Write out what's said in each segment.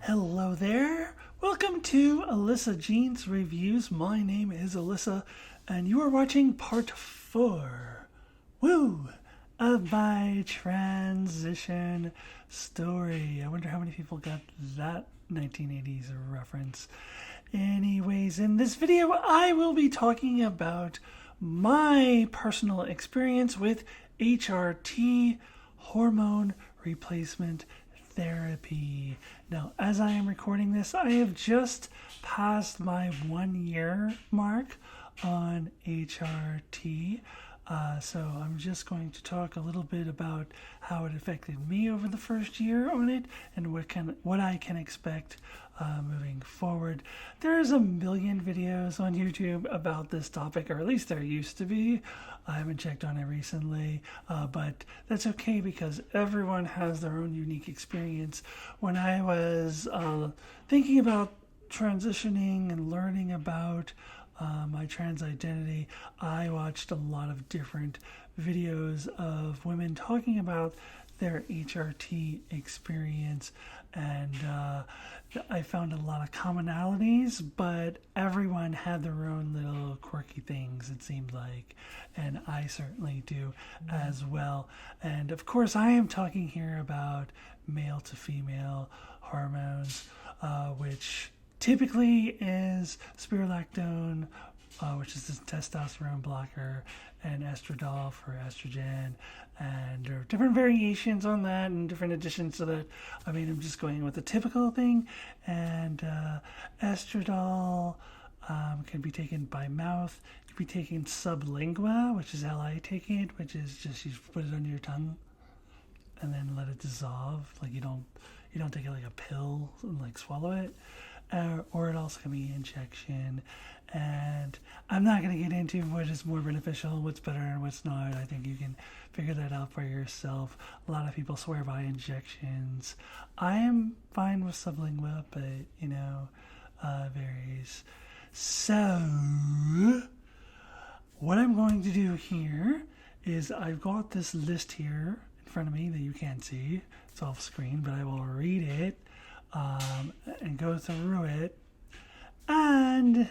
Hello there. Welcome to Alyssa Jean's Reviews. My name is Alyssa, and you are watching part 4. Woo! Of my transition story. I wonder how many people got that 1980s reference. Anyways, in this video, I will be talking about my personal experience with HRT, hormone replacement therapy. Now, as I am recording this, I have just passed my 1-year mark on HRT. So I'm just going to talk a little bit about how it affected me over the first year on it and what I can expect moving forward. There's a million videos on YouTube about this topic, or at least there used to be. I haven't checked on it recently, but that's okay because everyone has their own unique experience. When I was thinking about transitioning and learning about my trans identity, I watched a lot of different videos of women talking about their HRT experience, and I found a lot of commonalities, but everyone had their own little quirky things, it seemed like, and I certainly do as well. And of course, I am talking here about male to female hormones, which typically is spirulactone, which is this testosterone blocker, and estradiol for estrogen, and there are different variations on that and different additions to that. I mean, I'm just going with the typical thing, and estradiol can be taken by mouth. You can be taken sublingual, which is how I take it, which is just you put it under your tongue and then let it dissolve. Like you don't take it like a pill and like swallow it. Or it also can be injection, and I'm not going to get into what is more beneficial, what's better and what's not. I think you can figure that out for yourself. A lot of people swear by injections. I am fine with sublingual, but varies. So what I'm going to do here is I've got this list here in front of me that you can't see. It's off screen, but I will read it and go through it, and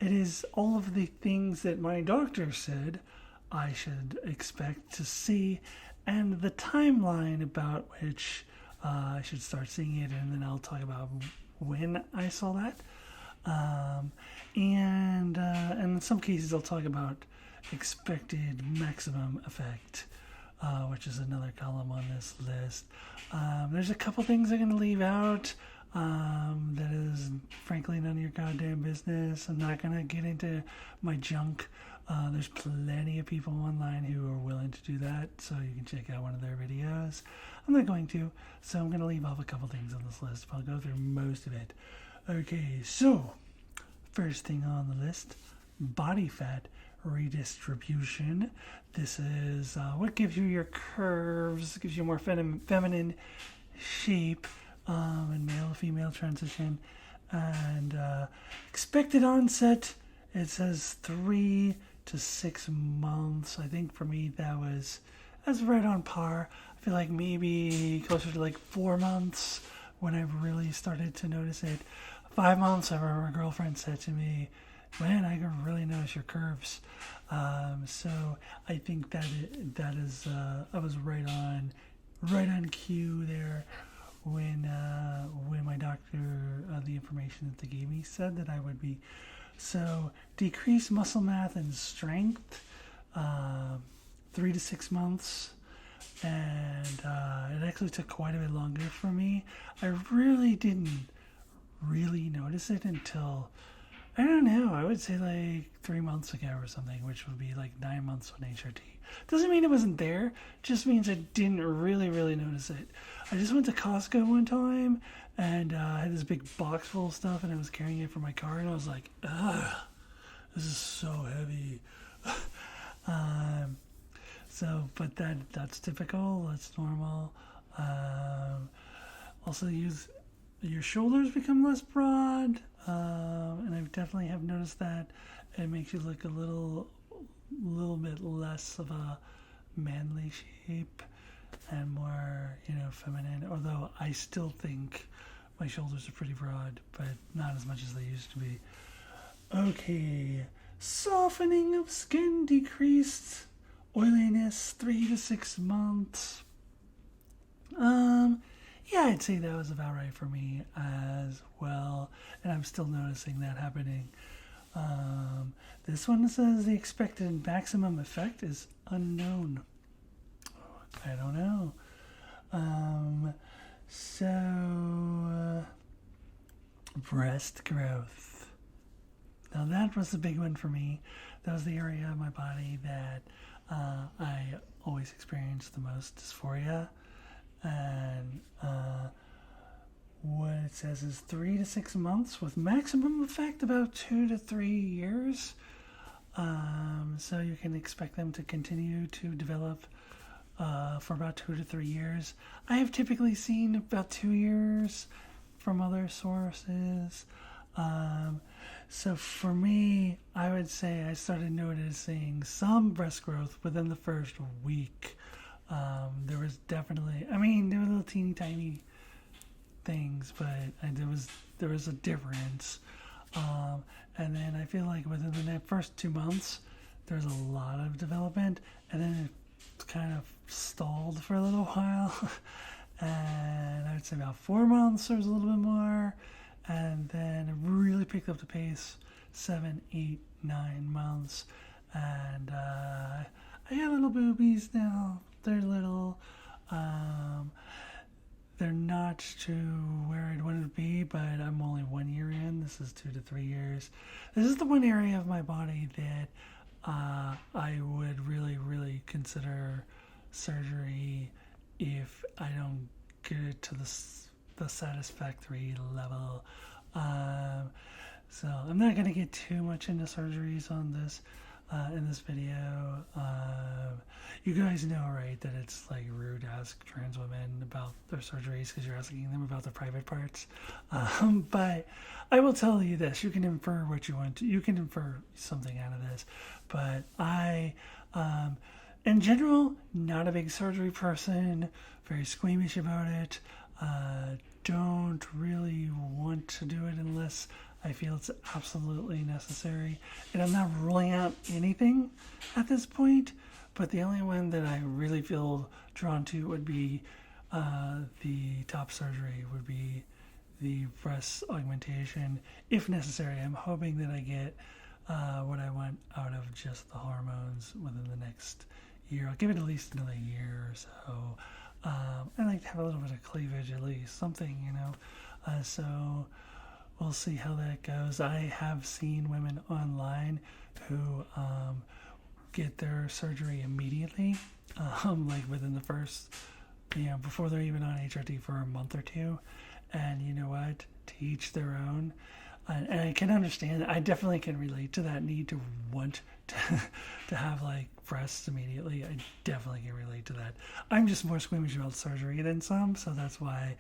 it is all of the things that my doctor said I should expect to see, and the timeline about which I should start seeing it, and then I'll talk about when I saw that, and in some cases I'll talk about expected maximum effect, which is another column on this list. There's a couple things I'm going to leave out that is frankly none of your goddamn business. I'm not going to get into my junk. There's plenty of people online who are willing to do that, so you can check out one of their videos. I'm not going to, so I'm going to leave off a couple things on this list, but I'll go through most of it. Okay, so first thing on the list, body fat redistribution. This is what gives you your curves, gives you more feminine shape in male to female transition, and expected onset, it says 3 to 6 months. I think for me that's right on par. I feel like maybe closer to like 4 months when I really started to notice it. 5 months, I remember a girlfriend said to me, man, I can really notice your curves. So I think that is I was right on cue there when my doctor, the information that they gave me said that I would be. So decreased muscle mass and strength, 3 to 6 months, and it actually took quite a bit longer for me. I really didn't notice it until, I don't know, I would say like 3 months ago or something, which would be like 9 months on HRT. Doesn't mean it wasn't there, just means I didn't really notice it. I just went to Costco one time, and I had this big box full of stuff, and I was carrying it for my car, and I was like, ugh, this is so heavy. But that's typical, that's normal. Also, your shoulders become less broad, and I definitely have noticed that. It makes you look a little little bit less of a manly shape and more, feminine. Although I still think my shoulders are pretty broad, but not as much as they used to be. Okay, softening of skin decreased, oiliness 3 to 6 months. Yeah, I'd say that was about right for me as well, and I'm still noticing that happening. This one says the expected maximum effect is unknown. I don't know. Breast growth. Now that was the big one for me. That was the area of my body that I always experienced the most dysphoria. And what it says is 3 to 6 months with maximum effect about 2 to 3 years. So you can expect them to continue to develop for about 2 to 3 years. I have typically seen about 2 years from other sources. So for me, I would say I started noticing some breast growth within the first week. There was definitely, there were little teeny tiny things, but there was a difference. And then I feel like within the first 2 months, there's a lot of development, and then it kind of stalled for a little while. And I would say about 4 months, there was a little bit more, and then it really picked up the pace 7, 8, 9 months. And I got little boobies now. They're little. They're not to where I'd want it to be, but I'm only 1 year in. This is 2 to 3 years. This is the one area of my body that I would really, really consider surgery if I don't get it to the satisfactory level. So I'm not going to get too much into surgeries on this in this video. You guys know, right, that it's like rude to ask trans women about their surgeries because you're asking them about their private parts. But I will tell you this: you can infer what you want to. You can infer something out of this. But I, in general, not a big surgery person. Very squeamish about it. Don't really want to do it unless I feel it's absolutely necessary. And I'm not ruling out anything at this point, but the only one that I really feel drawn to would be the top surgery, would be the breast augmentation, if necessary. I'm hoping that I get what I want out of just the hormones within the next year. I'll give it at least another year or so. I like to have a little bit of cleavage, at least something, so we'll see how that goes. I have seen women online who get their surgery immediately, like within the first, before they're even on HRT for a month or two. And you know what? To each their own. And I can understand. I definitely can relate to that need to want to have like breasts immediately. I definitely can relate to that. I'm just more squeamish about surgery than some, so that's why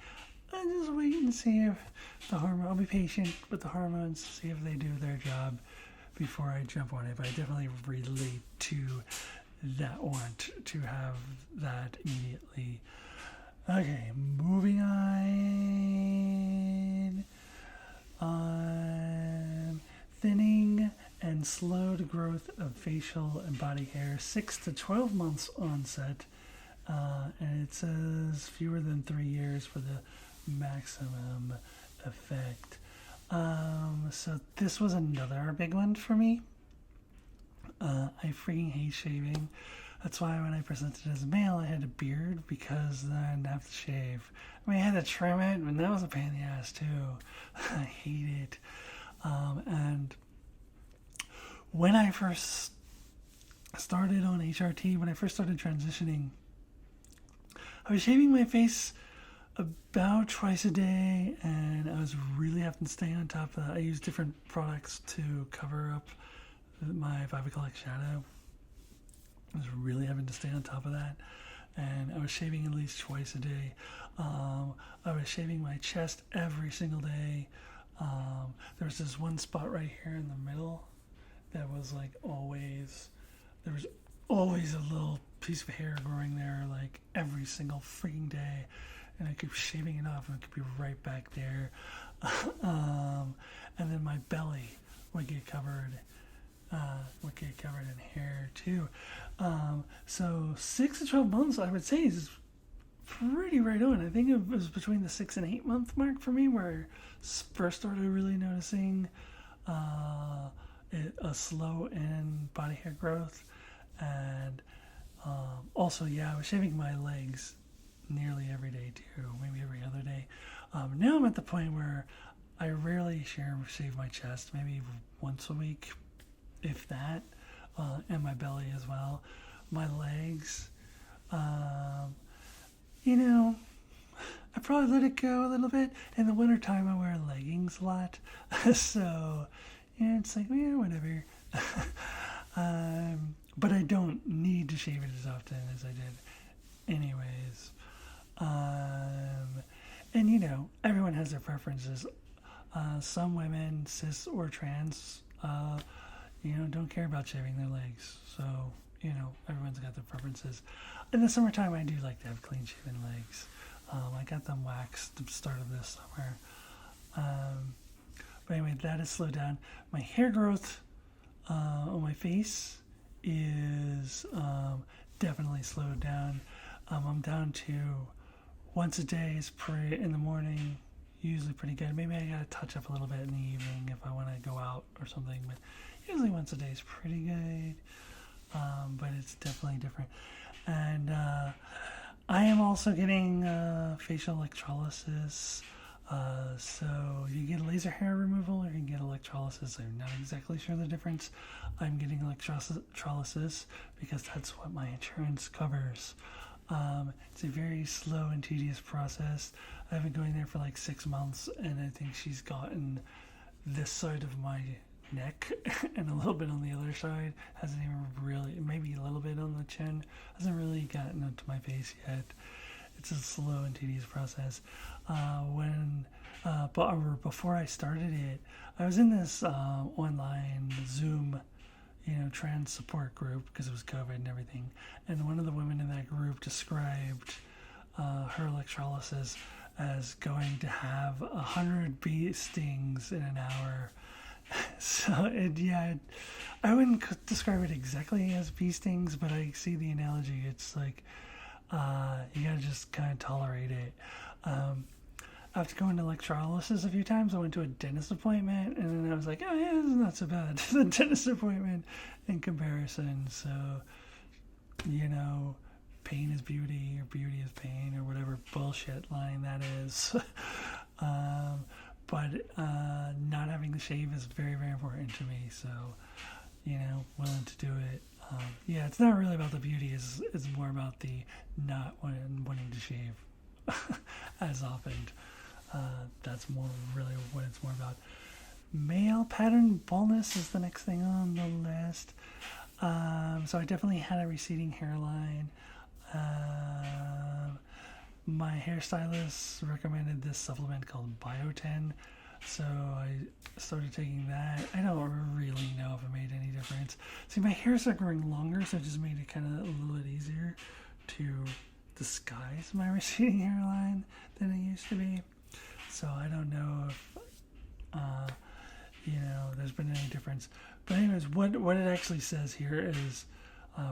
I just wait and see if I'll be patient with the hormones, see if they do their job before I jump on it. But I definitely relate to that want to have that immediately. Okay, moving on. Thinning and slowed growth of facial and body hair, 6 to 12 months onset, and it says fewer than 3 years for the maximum effect. So this was another big one for me. I freaking hate shaving. That's why when I presented as a male, I had a beard, because then I didn't have to shave. I had to trim it, and that was a pain in the ass too. I hate it. And when I first started on HRT, when I first started transitioning, I was shaving my face about twice a day, and I was really having to stay on top of that. I used different products to cover up my 5 o'clock shadow. I was really having to stay on top of that, and I was shaving at least twice a day. I was shaving my chest every single day. There was this one spot right here in the middle that was like always there was always a little piece of hair growing there, like every single freaking day, and I keep shaving it off, and it could be right back there. And then my belly would get covered in hair too. So 6 to 12 months, I would say, is pretty right on. I think it was between the 6 and 8 month mark for me where I first started really noticing a slow in body hair growth. And also, I was shaving my legs nearly every day too, maybe every other day. Now I'm at the point where I rarely shave my chest, maybe once a week, if that, and my belly as well. My legs, I probably let it go a little bit. In the wintertime, I wear leggings a lot, so it's like, whatever. But I don't need to shave it as often as I did anyways. And everyone has their preferences. Some women, cis or trans, don't care about shaving their legs. So, everyone's got their preferences. In the summertime, I do like to have clean shaven legs. I got them waxed at the start of this summer. But anyway, that has slowed down. My hair growth on my face is definitely slowed down. I'm down to once a day is in the morning, usually pretty good. Maybe I gotta touch up a little bit in the evening if I want to go out or something, but usually once a day is pretty good. But it's definitely different. And I am also getting facial electrolysis. So you get laser hair removal or you can get electrolysis. I'm not exactly sure the difference. I'm getting electrolysis because that's what my insurance covers. It's a very slow and tedious process. I've been going there for like 6 months, and I think she's gotten this side of my neck and a little bit on the other side. Hasn't even really, maybe a little bit on the chin. Hasn't really gotten into my face yet. It's a slow and tedious process. But before I started it, I was in this online Zoom, trans support group because it was COVID and everything. And one of the women in that group described her electrolysis as going to have 100 bee stings in an hour. So I wouldn't describe it exactly as bee stings, but I see the analogy. It's like you gotta just kind of tolerate it. After going to electrolysis a few times, I went to a dentist appointment, and then I was like, oh yeah, this is not so bad. The dentist appointment in comparison. So, pain is beauty, or beauty is pain, or whatever bullshit line that is. But not having the shave is very, very important to me. So, willing to do it. It's not really about the beauty. It's more about the not wanting to shave as often. That's more really what it's more about. Male pattern baldness is the next thing on the list. So I definitely had a receding hairline. My hairstylist recommended this supplement called Biotin, so I started taking that. I don't really know if it made any difference. See, my hairs are growing longer, so it just made it kind of a little bit easier to disguise my receding hairline than it used to be. So I don't know if there's been any difference. But anyways, what it actually says here is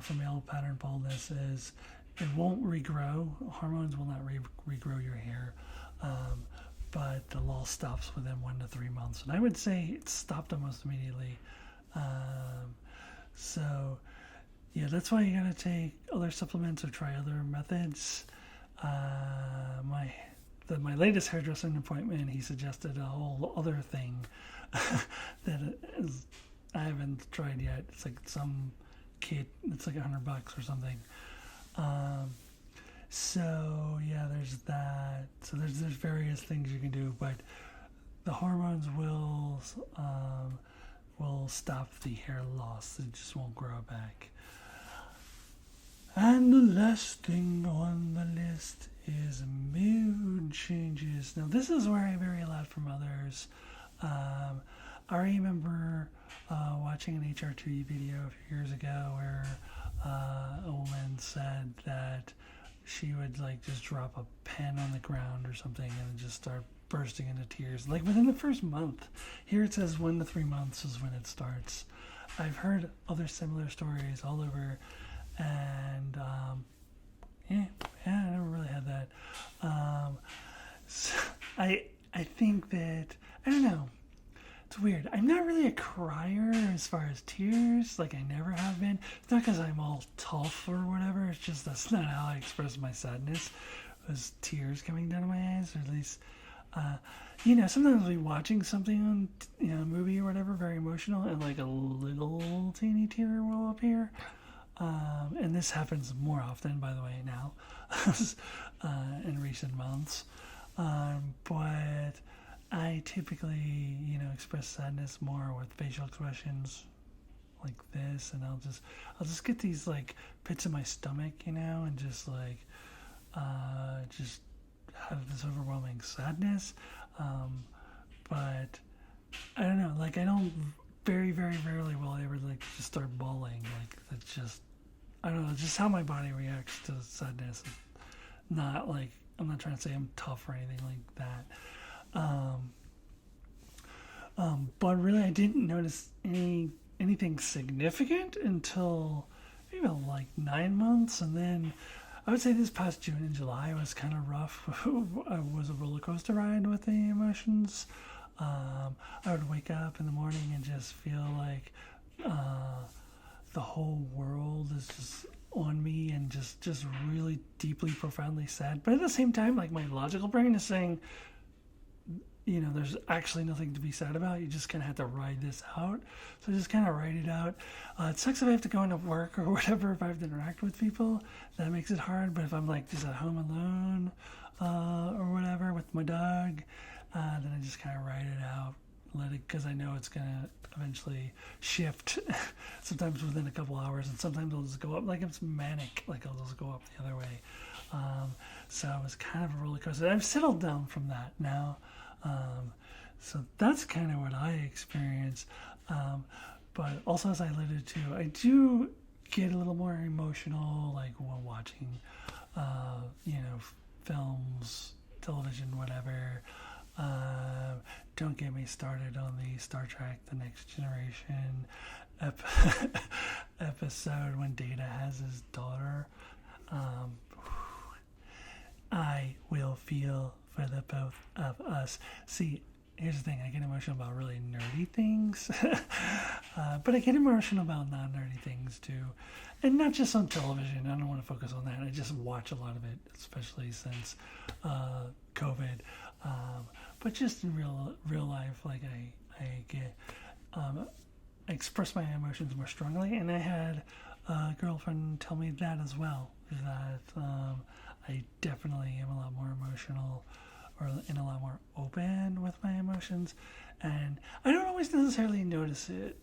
for male pattern baldness is it won't regrow. Hormones will not regrow your hair, but the lull stops within 1 to 3 months. And I would say it stopped almost immediately. So that's why you gotta take other supplements or try other methods. My latest hairdressing appointment, he suggested a whole other thing that I haven't tried yet. It's like some kit. It's like $100 or something. There's that. So there's various things you can do, but the hormones will stop the hair loss. It just won't grow back. And the last thing on the list is mood changes. Now, this is where I vary a lot from others. I remember watching an HRT video a few years ago where a woman said that she would like just drop a pen on the ground or something and just start bursting into tears like within the first month. Here it says 1 to 3 months is when it starts. I've heard other similar stories all over, and yeah, I never really had that. So I think that, I don't know, it's weird. I'm not really a crier as far as tears. Like, I never have been. It's not because I'm all tough or whatever. It's just that's not how I express my sadness. It was tears coming down my eyes, or at least, sometimes I'll be watching something on, a movie or whatever, very emotional, and like a little teeny tear will appear. And this happens more often, by the way, now, in recent months. But I typically, express sadness more with facial expressions like this, and I'll just get these like pits in my stomach, and just like, just have this overwhelming sadness. But I don't know, like I don't very, very rarely will I ever like just start bawling. Like that's just, I don't know, just how my body reacts to sadness. Not like, I'm not trying to say I'm tough or anything like that. But really, I didn't notice anything significant until maybe like 9 months, and then I would say this past June and July was kind of rough. It was a roller coaster ride with the emotions. I would wake up in the morning and just feel like the whole world is just on me and just really deeply, profoundly sad. But at the same time, like my logical brain is saying, there's actually nothing to be sad about. You just kind of have to ride this out. So just kind of ride it out. It sucks if I have to go into work or whatever, if I have to interact with people. That makes it hard. But if I'm like just at home alone or whatever with my dog, then I just kind of ride it out. Let it, because I know it's going to eventually shift sometimes within a couple hours, and sometimes it'll just go up. Like if it's manic, like it'll just go up the other way. So it was kind of a roller coaster. I've settled down from that now. So that's kind of what I experience. But also, as I alluded to, I do get a little more emotional, like while watching, films, television, whatever. Don't get me started on the Star Trek The Next Generation episode when Data has his daughter. I will feel for the both of us. See, here's the thing, I get emotional about really nerdy things, but I get emotional about non-nerdy things too. And not just on television, I don't want to focus on that. I just watch a lot of it, especially since COVID. But just in real life, like I get, I express my emotions more strongly, and I had a girlfriend tell me that as well, that I definitely am a lot more emotional and a lot more open with my emotions, and I don't always necessarily notice it.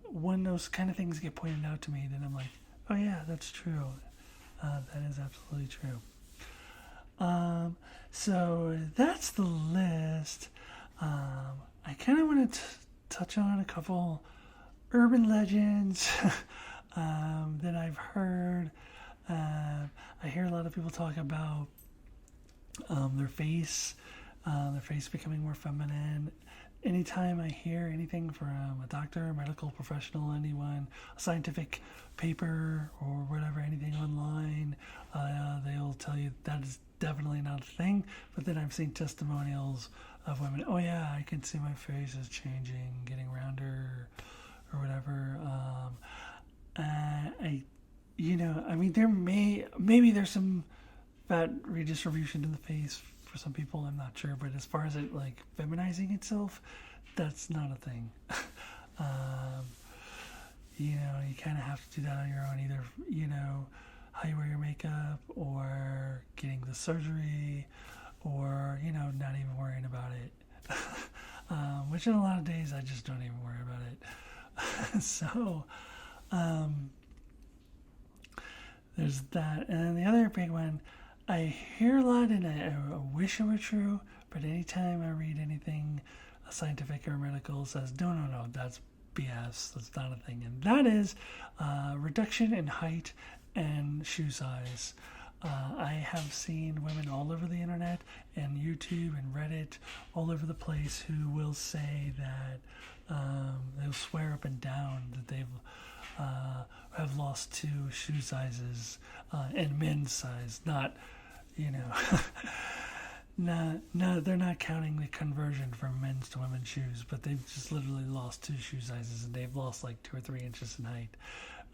When those kind of things get pointed out to me, then I'm like, oh yeah, that's true. That is absolutely true. So that's the list. I kind of want to touch on a couple urban legends that I've heard. I hear a lot of people talk about their face becoming more feminine. Anytime I hear anything from a doctor, a medical professional, anyone, a scientific paper or whatever, anything online, they'll tell you that is definitely not a thing. But then I've seen testimonials of women, oh yeah, I can see my face is changing, getting rounder or whatever. Maybe there's some fat redistribution in the face for some people, I'm not sure, but as far as it like feminizing itself, that's not a thing. You kind of have to do that on your own, either, how you wear your makeup or getting the surgery or, not even worrying about it. Which in a lot of days I just don't even worry about it. So, there's that. And then the other big one, I hear a lot, and I wish it were true, but anytime I read anything scientific or medical says, no, that's BS. That's not a thing. And that is reduction in height and shoe size. I have seen women all over the internet and YouTube and Reddit all over the place who will say that they'll swear up and down that they've have lost 2 shoe sizes in men's size. Not, no, they're not counting the conversion from men's to women's shoes, but they've just literally lost 2 shoe sizes and they've lost like 2 or 3 inches in height.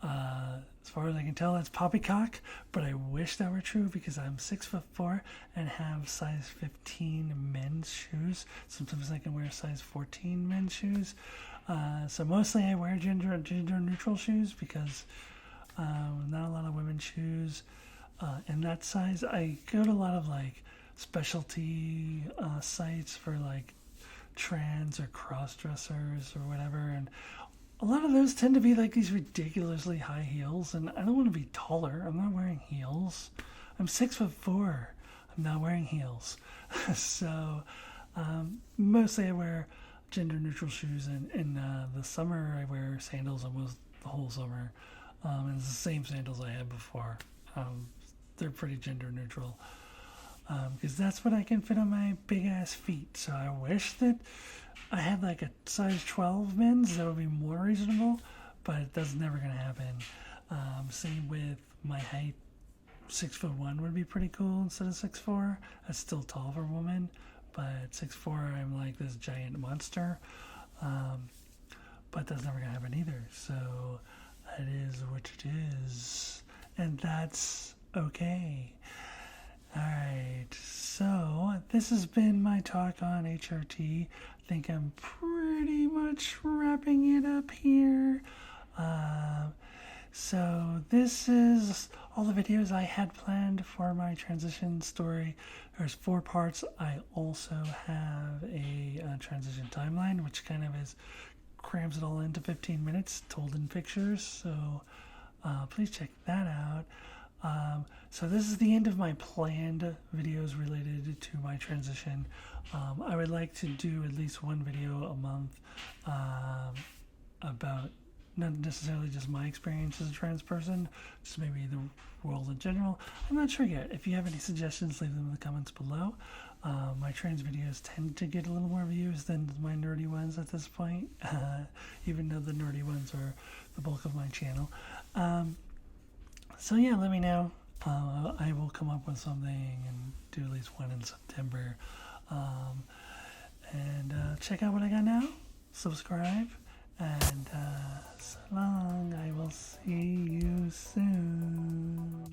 As far as I can tell, that's poppycock, but I wish that were true because I'm 6'4" and have size 15 men's shoes. Sometimes I can wear size 14 men's shoes. So mostly I wear gender neutral shoes because not a lot of women's shoes in that size. I go to a lot of like specialty sites for like trans or cross dressers or whatever, and a lot of those tend to be like these ridiculously high heels, and I don't want to be taller. I'm not wearing heels. I'm 6'4". I'm not wearing heels. So mostly I wear gender neutral shoes, and in the summer I wear sandals almost the whole summer. And it's the same sandals I had before. They're pretty gender neutral because that's what I can fit on my big ass feet. So I wish that I had like a size 12 men's. That would be more reasonable, but that's never going to happen. Same with my height. 6'1" would be pretty cool instead of 6'4". That's still tall for a woman, but 6'4", I'm like this giant monster. But that's never going to happen either. So it is what it is, and that's okay. Alright, so this has been my talk on HRT. I think I'm pretty much wrapping it up here. So this is all the videos I had planned for my transition story. There's 4 parts. I also have a transition timeline, which kind of crams it all into 15 minutes, told in pictures. So please check that out. So this is the end of my planned videos related to my transition. I would like to do at least one video a month about not necessarily just my experience as a trans person, just maybe the world in general. I'm not sure yet. If you have any suggestions, leave them in the comments below. My trans videos tend to get a little more views than my nerdy ones at this point, even though the nerdy ones are the bulk of my channel. So yeah, let me know. I will come up with something and do at least one in September. And check out what I got now. Subscribe. And so long. I will see you soon.